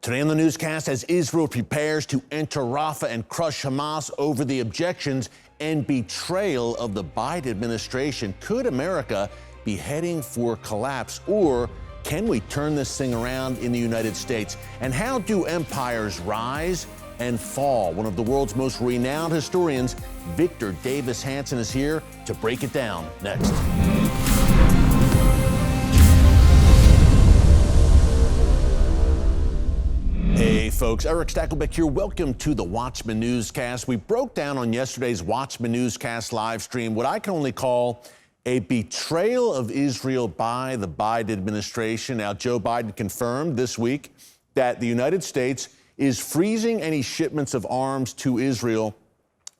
Today on the newscast, as Israel prepares to enter Rafah and crush Hamas over the objections and betrayal of the Biden administration, could America be heading for collapse, or can we turn this thing around in the United States? And how do empires rise and fall? One of the world's most renowned historians, Victor Davis Hanson, is here to break it down next. Hey folks, Erick Stakelbeck here. Welcome to the Watchman Newscast. We broke down on yesterday's Watchman Newscast live stream what I can only call a betrayal of Israel by the Biden administration. Now, Joe Biden confirmed this week that the United States is freezing any shipments of arms to Israel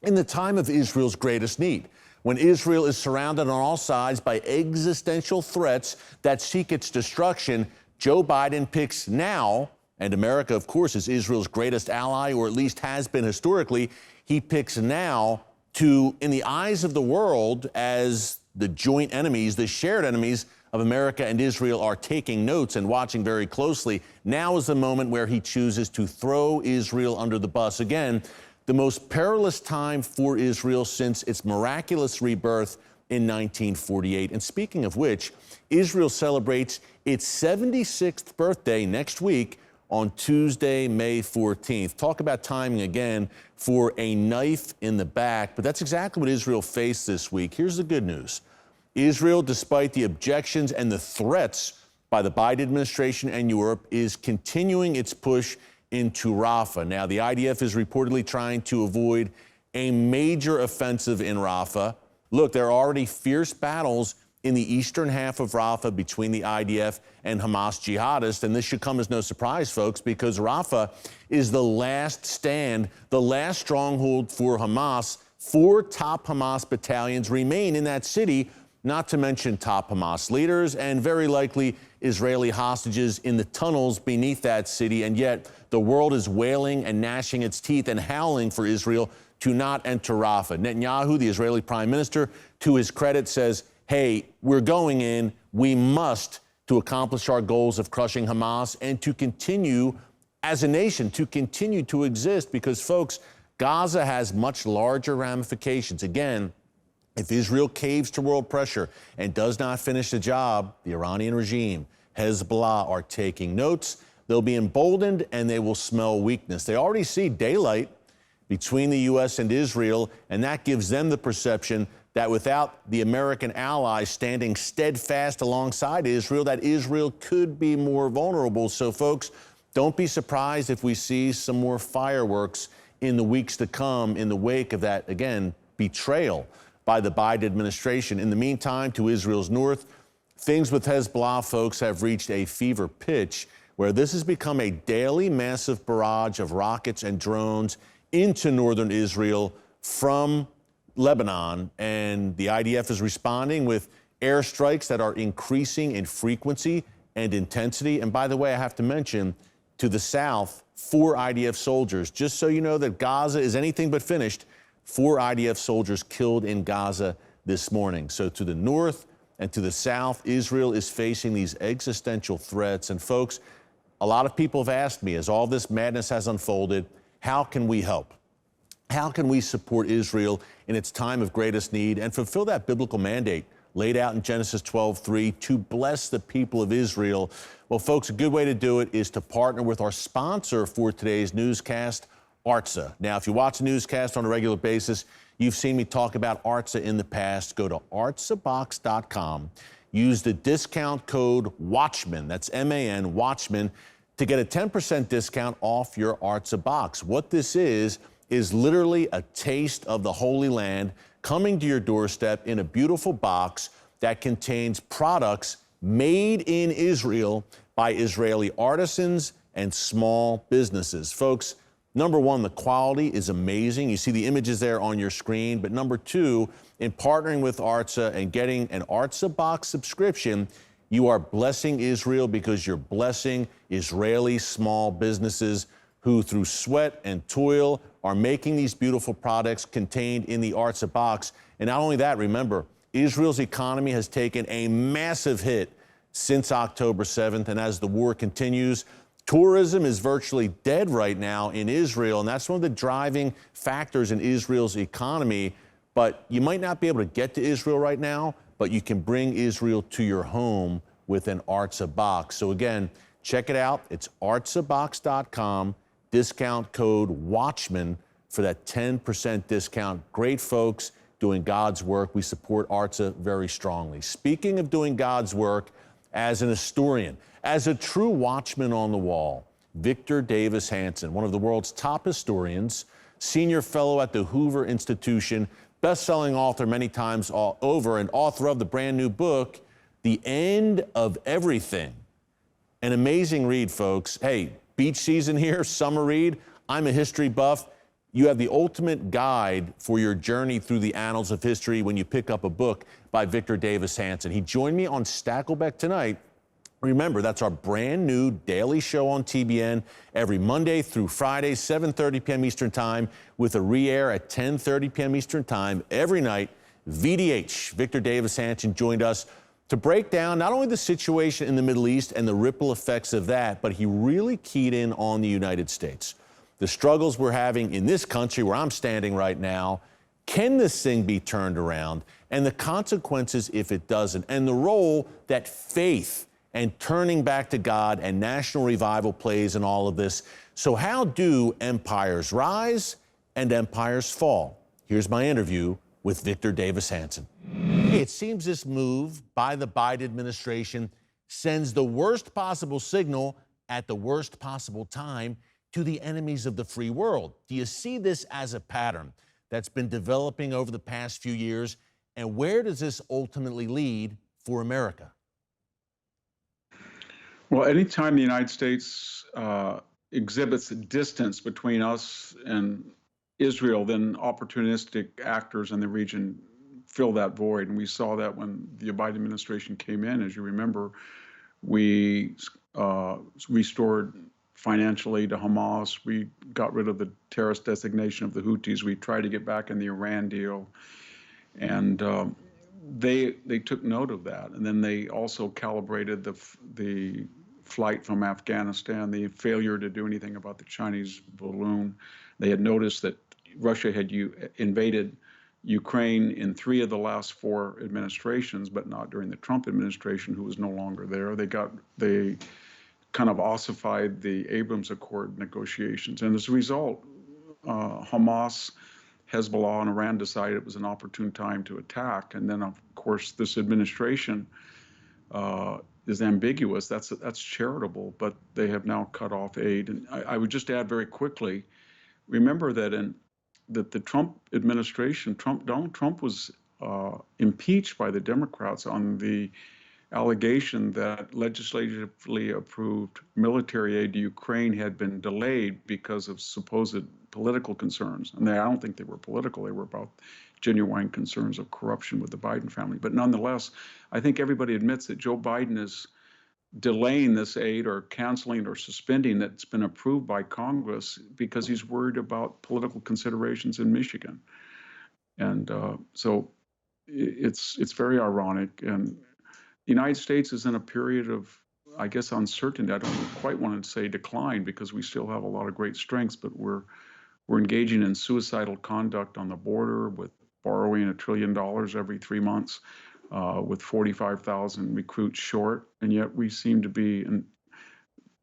in the time of Israel's greatest need, when Israel is surrounded on all sides by existential threats that seek its destruction. Joe Biden picks now, and America, of course, is Israel's greatest ally, or at least has been historically. He picks now to, in the eyes of the world, as the joint enemies, the shared enemies of America and Israel are taking notes and watching very closely. Now is the moment where he chooses to throw Israel under the bus. Again, the most perilous time for Israel since its miraculous rebirth in 1948. And speaking of which, Israel celebrates its 76th birthday next week, on Tuesday, May 14th. Talk about timing again for a knife in the back, but that's exactly what Israel faced this week. Here's the good news. Israel, despite the objections and the threats by the Biden administration and Europe, is continuing its push into Rafah. Now, the IDF is reportedly trying to avoid a major offensive in Rafah. Look, there are already fierce battles in the eastern half of Rafah between the IDF and Hamas jihadists. And this should come as no surprise, folks, because Rafah is the last stand, the last stronghold for Hamas. 4 top Hamas battalions remain in that city, not to mention top Hamas leaders and very likely Israeli hostages in the tunnels beneath that city. And yet the world is wailing and gnashing its teeth and howling for Israel to not enter Rafah. Netanyahu, the Israeli prime minister, to his credit, says, hey, we're going in, we must, to accomplish our goals of crushing Hamas and to continue as a nation, to continue to exist, because, folks, Gaza has much larger ramifications. Again, if Israel caves to world pressure and does not finish the job, the Iranian regime, Hezbollah, are taking notes. They'll be emboldened and they will smell weakness. They already see daylight between the U.S. and Israel, and that gives them the perception that without the American allies standing steadfast alongside Israel, that Israel could be more vulnerable. So, folks, don't be surprised if we see some more fireworks in the weeks to come in the wake of that, again, betrayal by the Biden administration. In the meantime, to Israel's north, things with Hezbollah, folks, have reached a fever pitch where this has become a daily massive barrage of rockets and drones into northern Israel from Lebanon, and the IDF is responding with airstrikes that are increasing in frequency and intensity. And by the way, I have to mention, to the south, 4 IDF soldiers. Just so you know that Gaza is anything but finished, 4 IDF soldiers killed in Gaza this morning. So to the north and to the south, Israel is facing these existential threats. And folks, a lot of people have asked me, as all this madness has unfolded, how can we help? How can we support Israel in its time of greatest need and fulfill that biblical mandate laid out in Genesis 12:3 to bless the people of Israel? Well, folks, a good way to do it is to partner with our sponsor for today's newscast, Artsa. Now, if you watch the newscast on a regular basis, you've seen me talk about Artsa in the past. Go to artsabox.com. Use the discount code WATCHMAN, that's M-A-N, Watchman, to get a 10% discount off your Artsa box. What this is literally a taste of the Holy Land coming to your doorstep in a beautiful box that contains products made in Israel by Israeli artisans and small businesses. Folks, number one, the quality is amazing. You see the images there on your screen. But number two, in partnering with Artsa and getting an Artsa box subscription, you are blessing Israel because you're blessing Israeli small businesses who, through sweat and toil, are making these beautiful products contained in the Artsa box. And not only that, remember, Israel's economy has taken a massive hit since October 7th. And as the war continues, Tourism is virtually dead right now in Israel, and that's one of the driving factors in Israel's economy. But you might not be able to get to Israel right now, but you can bring Israel to your home with an Artsa box. So again, check it out. It's artsabox.com, discount code Watchman for that 10% discount. Great folks doing God's work. We support Artsa very strongly. Speaking of doing God's work, as an historian, as a true watchman on the wall, Victor Davis Hanson, one of the world's top historians, senior fellow at the Hoover Institution, best-selling author many times all over, and author of the brand new book, The End of Everything. An amazing read, folks. Hey, beach season here, summer read. I'm a history buff. You have the ultimate guide for your journey through the annals of history when you pick up a book by Victor Davis Hanson. He joined me on Stakelbeck tonight. Remember, that's our brand new daily show on TBN every Monday through Friday, 7:30 p.m. Eastern Time, with a re-air at 10:30 p.m. Eastern Time every night. VDH, Victor Davis Hanson, joined us to break down not only the situation in the Middle East and the ripple effects of that, but he really keyed in on the United States. The struggles we're having in this country where I'm standing right now. Can this thing be turned around? And the consequences if it doesn't, and the role that faith and turning back to God and national revival plays in all of this. So how do empires rise and empires fall? Here's my interview with Victor Davis Hanson. It seems this move by the Biden administration sends the worst possible signal at the worst possible time to the enemies of the free world. Do you see this as a pattern that's been developing over the past few years? And where does this ultimately lead for America? Well, anytime the United States exhibits a distance between us and Israel, then opportunistic actors in the region fill that void. And we saw that when the Biden administration came in. As you remember, we restored financial aid to Hamas. We got rid of the terrorist designation of the Houthis. We tried to get back in the Iran deal. And they took note of that. And then they also calibrated the flight from Afghanistan, the failure to do anything about the Chinese balloon. They had noticed that Russia had invaded Ukraine in 3 of the last 4 administrations, but not during the Trump administration, who was no longer there. They kind of ossified the Abrams Accord negotiations. And as a result, Hamas, Hezbollah, and Iran decided it was an opportune time to attack. And then, of course, this administration is ambiguous. That's charitable, but they have now cut off aid. And I would just add very quickly, remember that the Trump administration, Donald Trump was impeached by the Democrats on the allegation that legislatively approved military aid to Ukraine had been delayed because of supposed political concerns. And I don't think they were political. They were about genuine concerns of corruption with the Biden family. But nonetheless, I think everybody admits that Joe Biden is delaying this aid or canceling or suspending that's been approved by Congress because he's worried about political considerations in Michigan. And so it's very ironic. And the United States is in a period of, I guess, uncertainty. I don't quite want to say decline because we still have a lot of great strengths, but we're engaging in suicidal conduct on the border with borrowing $1 trillion every 3 months, with 45,000 recruits short, and yet we seem to be, and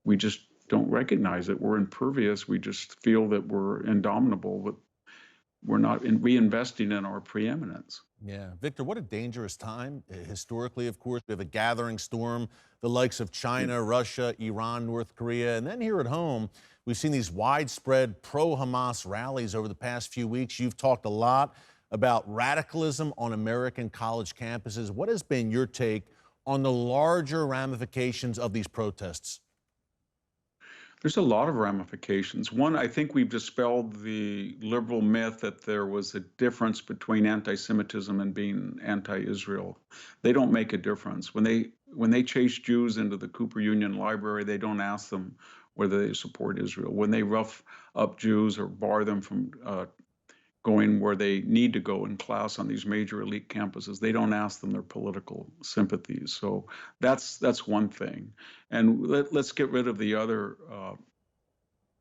we just don't recognize it. We're impervious. We just feel that we're indomitable, but we're not reinvesting in our preeminence. Yeah. Victor, what a dangerous time. Historically, of course, we have a gathering storm, the likes of China, Russia, Iran, North Korea. And then here at home, we've seen these widespread pro-Hamas rallies over the past few weeks. You've talked a lot about radicalism on American college campuses. What has been your take on the larger ramifications of these protests? There's a lot of ramifications. One, I think we've dispelled the liberal myth that there was a difference between anti-Semitism and being anti-Israel. They don't make a difference. When they chase Jews into the Cooper Union Library, they don't ask them whether they support Israel. When they rough up Jews or bar them from going where they need to go in class on these major elite campuses. They don't ask them their political sympathies. So that's one thing. And let's get rid of the other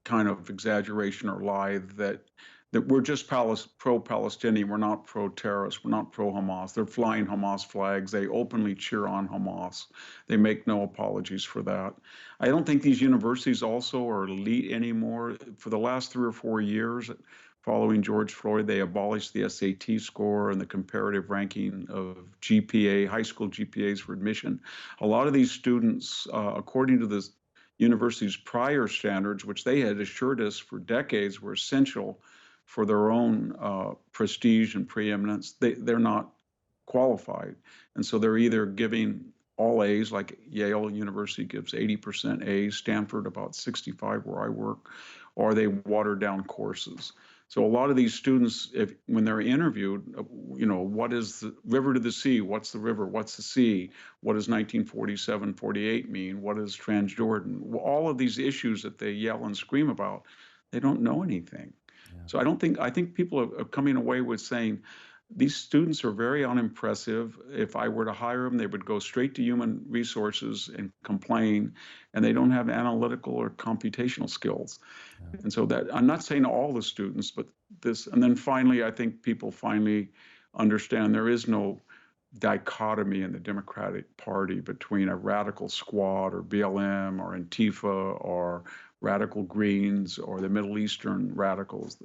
kind of exaggeration or lie that we're just pro-Palestinian, we're not pro-terrorist, we're not pro-Hamas. They're flying Hamas flags. They openly cheer on Hamas. They make no apologies for that. I don't think these universities also are elite anymore. For the last 3 or 4 years, following George Floyd, they abolished the SAT score and the comparative ranking of GPA, high school GPAs for admission. A lot of these students, according to the university's prior standards, which they had assured us for decades were essential for their own prestige and preeminence, they're not qualified. And so they're either giving all A's, like Yale University gives 80% A's, Stanford about 65 where I work, or they water down courses. So a lot of these students, when they're interviewed, what is the river to the sea? What's the river? What's the sea? What does 1947-48 mean? What is Transjordan? All of these issues that they yell and scream about, they don't know anything. Yeah. So I think people are coming away with saying, these students are very unimpressive. If I were to hire them, they would go straight to human resources and complain, and they don't have analytical or computational skills. Yeah. And so that, I'm not saying all the students, but this, and then finally, I think people finally understand there is no dichotomy in the Democratic Party between a radical squad or BLM or Antifa or radical Greens or the Middle Eastern radicals.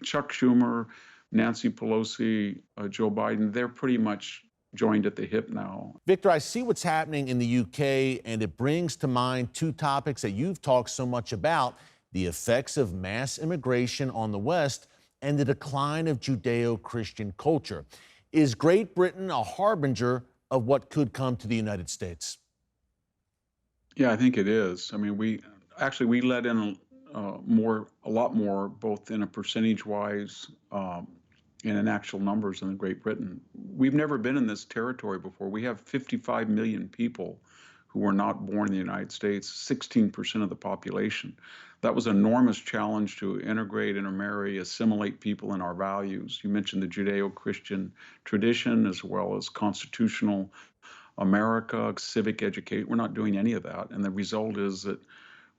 Chuck Schumer, Nancy Pelosi, Joe Biden, they're pretty much joined at the hip now. Victor, I see what's happening in the UK, and it brings to mind two topics that you've talked so much about: the effects of mass immigration on the West and the decline of Judeo-Christian culture. Is Great Britain a harbinger of what could come to the United States? Yeah, I think it is. I mean, we let in a lot more, both in a percentage-wise and in actual numbers than Great Britain. We've never been in this territory before. We have 55 million people who were not born in the United States, 16% of the population. That was an enormous challenge to integrate, intermarry, assimilate people in our values. You mentioned the Judeo-Christian tradition as well as constitutional America, civic education. We're not doing any of that. And the result is that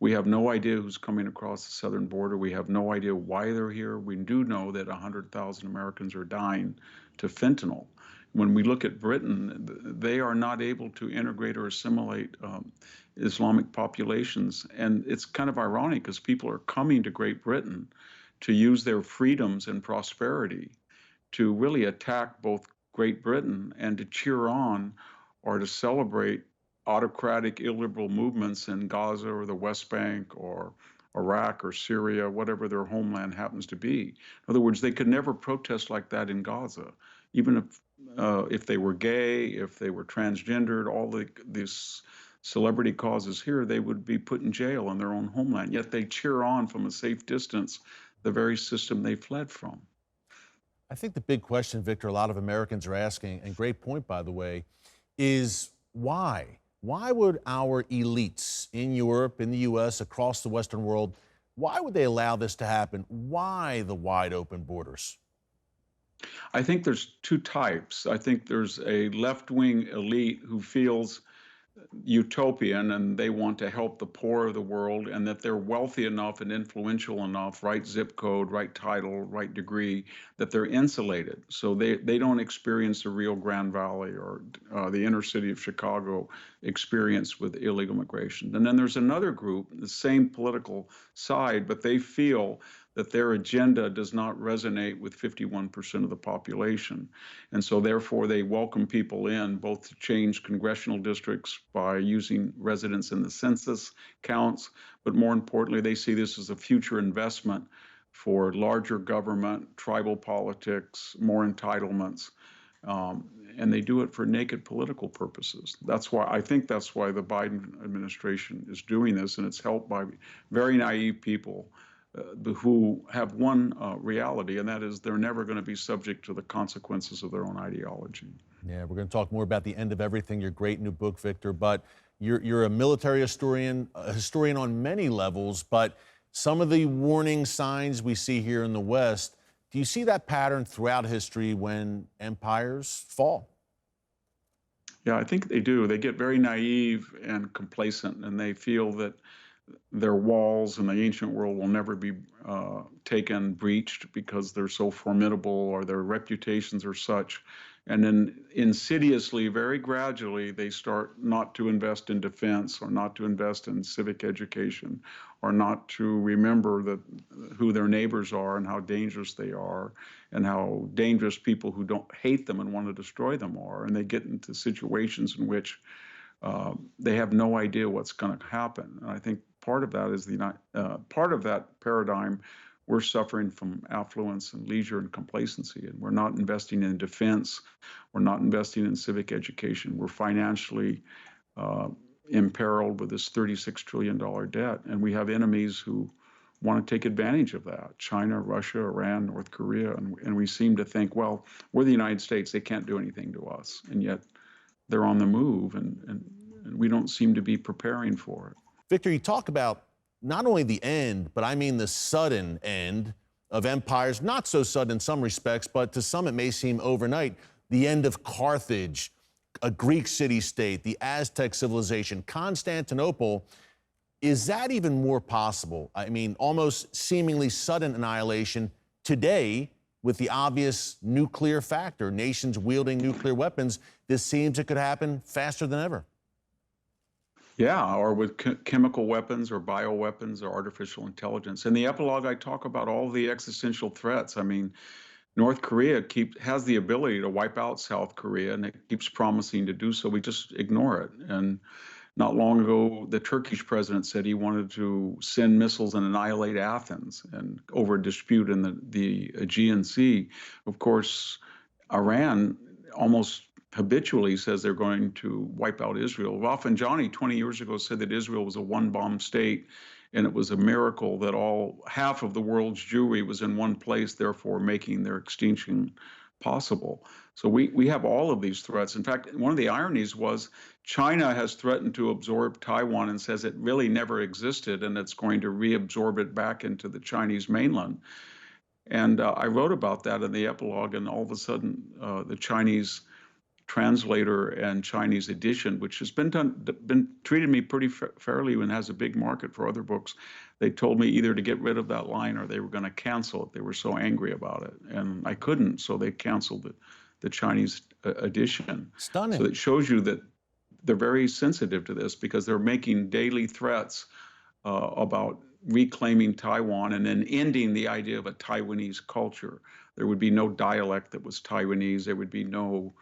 we have no idea who's coming across the southern border. We have no idea why they're here. We do know that 100,000 Americans are dying to fentanyl. When we look at Britain, they are not able to integrate or assimilate Islamic populations. And it's kind of ironic because people are coming to Great Britain to use their freedoms and prosperity to really attack both Great Britain and to cheer on or to celebrate autocratic illiberal movements in Gaza or the West Bank or Iraq or Syria, whatever their homeland happens to be. In other words, they could never protest like that in Gaza, even if they were gay, if they were transgendered, all these celebrity causes here, they would be put in jail in their own homeland. Yet they cheer on from a safe distance the very system they fled from. I think the big question, Victor, a lot of Americans are asking, and great point, by the way, is why? Why would our elites in Europe, in the U.S., across the Western world, why would they allow this to happen? Why the wide open borders? I think there's two types. I think there's a left-wing elite who feels utopian and they want to help the poor of the world, and that they're wealthy enough and influential enough, right zip code, right title, right degree, that they're insulated. So they don't experience the Rio Grande Valley or the inner city of Chicago experience with illegal migration. And then there's another group, the same political side, but they feel that their agenda does not resonate with 51% of the population. And so therefore they welcome people in, both to change congressional districts by using residents in the census counts, but more importantly, they see this as a future investment for larger government, tribal politics, more entitlements, and they do it for naked political purposes. I think that's why the Biden administration is doing this, and it's helped by very naive people who have one reality, and that is they're never going to be subject to the consequences of their own ideology. Yeah, we're going to talk more about the end of everything, your great new book, Victor, but you're a military historian, a historian on many levels, but some of the warning signs we see here in the West, Do you see that pattern throughout history when empires fall? Yeah, I think they do. They get very naive and complacent, and they feel that their walls in the ancient world will never be taken, breached, because they're so formidable or their reputations are such. And then insidiously, very gradually, they start not to invest in defense or not to invest in civic education or not to remember that who their neighbors are and how dangerous they are and how dangerous people who don't hate them and want to destroy them are. And they get into situations in which they have no idea what's going to happen. And I think part of that is part of that paradigm. We're suffering from affluence and leisure and complacency, and we're not investing in defense. We're not investing in civic education. We're financially imperiled with this $36 trillion debt, and we have enemies who want to take advantage of that: China, Russia, Iran, North Korea, and we seem to think, well, we're the United States, they can't do anything to us, and yet they're on the move, and we don't seem to be preparing for it. Victor, you talk about not only the end, but I mean the sudden end of empires, not so sudden in some respects, but to some it may seem overnight. The end of Carthage, a Greek city-state, the Aztec civilization, Constantinople. Is that even more possible? I mean, almost seemingly sudden annihilation today with the obvious nuclear factor, nations wielding nuclear weapons. This seems it could happen faster than ever. Yeah, or with chemical weapons or bioweapons or artificial intelligence. In the epilogue, I talk about all the existential threats. I mean, North Korea has the ability to wipe out South Korea, and it keeps promising to do so. We just ignore it. And not long ago, the Turkish president said he wanted to send missiles and annihilate Athens, and over a dispute in the Aegean Sea. Of course, Iran almost habitually says they're going to wipe out Israel. Rafsanjani 20 years ago said that Israel was a one-bomb state, and it was a miracle that half of the world's Jewry was in one place, therefore making their extinction possible. So we have all of these threats. In fact, one of the ironies was China has threatened to absorb Taiwan and says it really never existed, and it's going to reabsorb it back into the Chinese mainland. And I wrote about that in the epilogue, and all of a sudden the Chinese translator and Chinese edition, which has been treated me pretty fairly and has a big market for other books, they told me either to get rid of that line or they were going to cancel it. They were so angry about it, and I couldn't, so they canceled the Chinese edition. Stunning. So it shows you that they're very sensitive to this because they're making daily threats about reclaiming Taiwan and then ending the idea of a Taiwanese culture. There would be no dialect that was Taiwanese. There would be no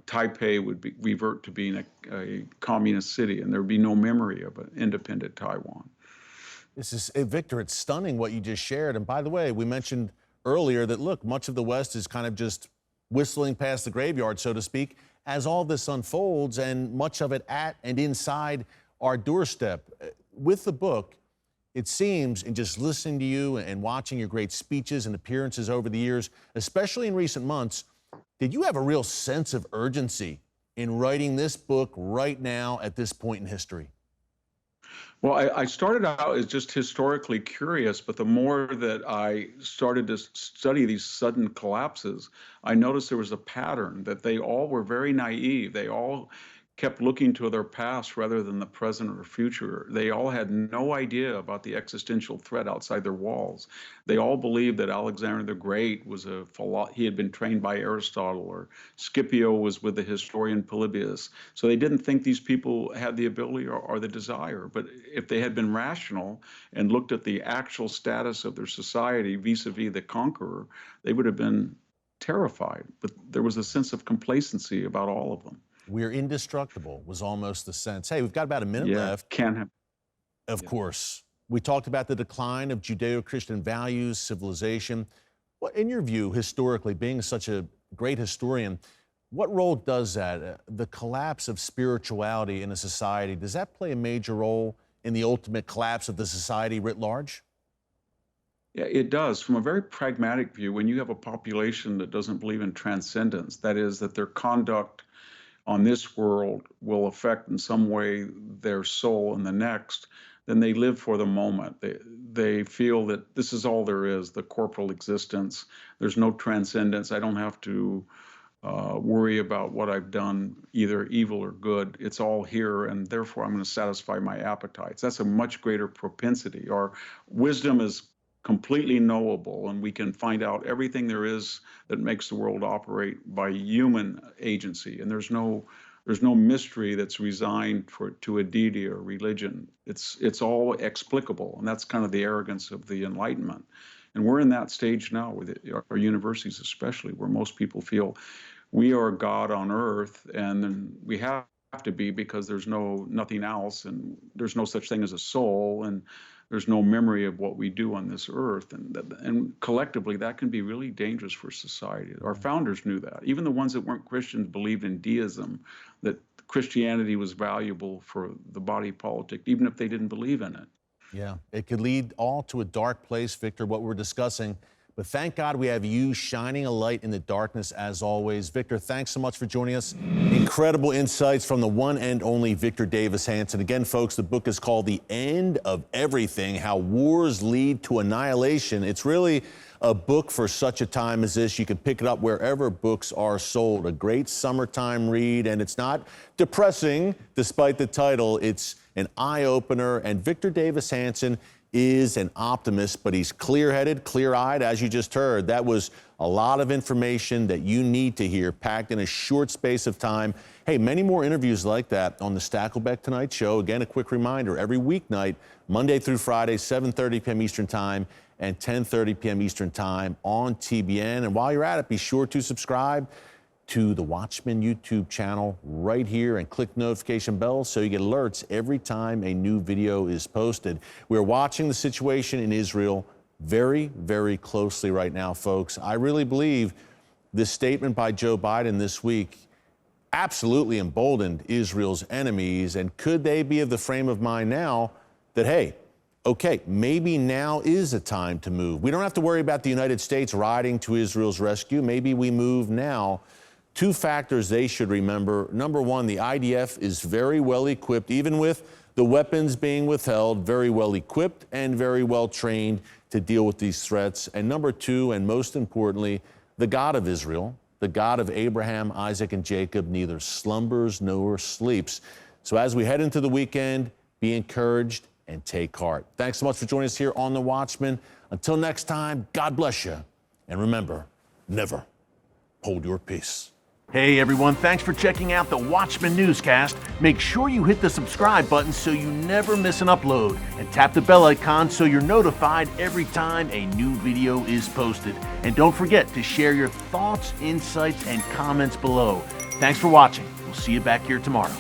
Taipei would revert to being a communist city, and there would be no memory of an independent Taiwan. This is, Victor, it's stunning what you just shared. And by the way, we mentioned earlier that, look, much of the West is kind of just whistling past the graveyard, so to speak, as all this unfolds, and much of it at and inside our doorstep. With the book, it seems, in just listening to you and watching your great speeches and appearances over the years, especially in recent months, did you have a real sense of urgency in writing this book right now at this point in history? Well, I started out as just historically curious, but the more that I started to study these sudden collapses, I noticed there was a pattern, that they all were very naive. They all kept looking to their past rather than the present or future. They all had no idea about the existential threat outside their walls. They all believed that Alexander the Great was he had been trained by Aristotle, or Scipio was with the historian Polybius. So they didn't think these people had the ability or the desire. But if they had been rational and looked at the actual status of their society vis-a-vis the conqueror, they would have been terrified. But there was a sense of complacency about all of them. We're indestructible was almost the sense. Hey, we've got about a minute left. Can happen. Of course. We talked about the decline of Judeo-Christian values, civilization. What, in your view, historically, being such a great historian, what role does that, the collapse of spirituality in a society, does that play a major role in the ultimate collapse of the society writ large? Yeah, it does. From a very pragmatic view, when you have a population that doesn't believe in transcendence, that is, that their conduct on this world will affect in some way their soul in the next, then they live for the moment. They feel that this is all there is, the corporal existence. There's no transcendence. I don't have to worry about what I've done, either evil or good. It's all here, and therefore I'm going to satisfy my appetites. That's a much greater propensity. Our wisdom is completely knowable, and we can find out everything there is that makes the world operate by human agency. And there's no mystery that's resigned to a deity or religion. It's all explicable, and that's kind of the arrogance of the Enlightenment. And we're in that stage now with our universities, especially, where most people feel we are God on earth, and then we have to be, because there's nothing else, and there's no such thing as a soul, and there's no memory of what we do on this earth. And collectively, that can be really dangerous for society. Our founders knew that. Even the ones that weren't Christians believed in deism, that Christianity was valuable for the body politic, even if they didn't believe in it. Yeah, it could lead all to a dark place, Victor, what we're discussing. But thank God we have you shining a light in the darkness as always. Victor, thanks so much for joining us. Incredible insights from the one and only Victor Davis Hanson. Again, folks, the book is called The End of Everything: How Wars Lead to Annihilation. It's really a book for such a time as this. You can pick it up wherever books are sold. A great summertime read, and it's not depressing despite the title. It's an eye-opener, and Victor Davis Hanson is an optimist, but he's clear-headed, clear-eyed, as you just heard. That was a lot of information that you need to hear, packed in a short space of time. Hey, many more interviews like that on the Stakelbeck Tonight Show. Again, a quick reminder, every weeknight, Monday through Friday, 7:30 p.m. Eastern Time and 10:30 p.m. Eastern Time on TBN. And while you're at it, be sure to subscribe to the Watchman YouTube channel right here and click notification bell so you get alerts every time a new video is posted. We're watching the situation in Israel very, very closely right now, folks. I really believe this statement by Joe Biden this week absolutely emboldened Israel's enemies. And could they be of the frame of mind now that, hey, okay, maybe now is a time to move. We don't have to worry about the United States riding to Israel's rescue. Maybe we move now. Two factors they should remember. Number one, the IDF is very well equipped, even with the weapons being withheld, very well equipped and very well trained to deal with these threats. And number two, and most importantly, the God of Israel, the God of Abraham, Isaac, and Jacob, neither slumbers nor sleeps. So as we head into the weekend, be encouraged and take heart. Thanks so much for joining us here on The Watchman. Until next time, God bless you. And remember, never hold your peace. Hey everyone, thanks for checking out the Watchman Newscast. Make sure you hit the subscribe button so you never miss an upload, and tap the bell icon so you're notified every time a new video is posted. And don't forget to share your thoughts, insights, and comments below. Thanks for watching. We'll see you back here tomorrow.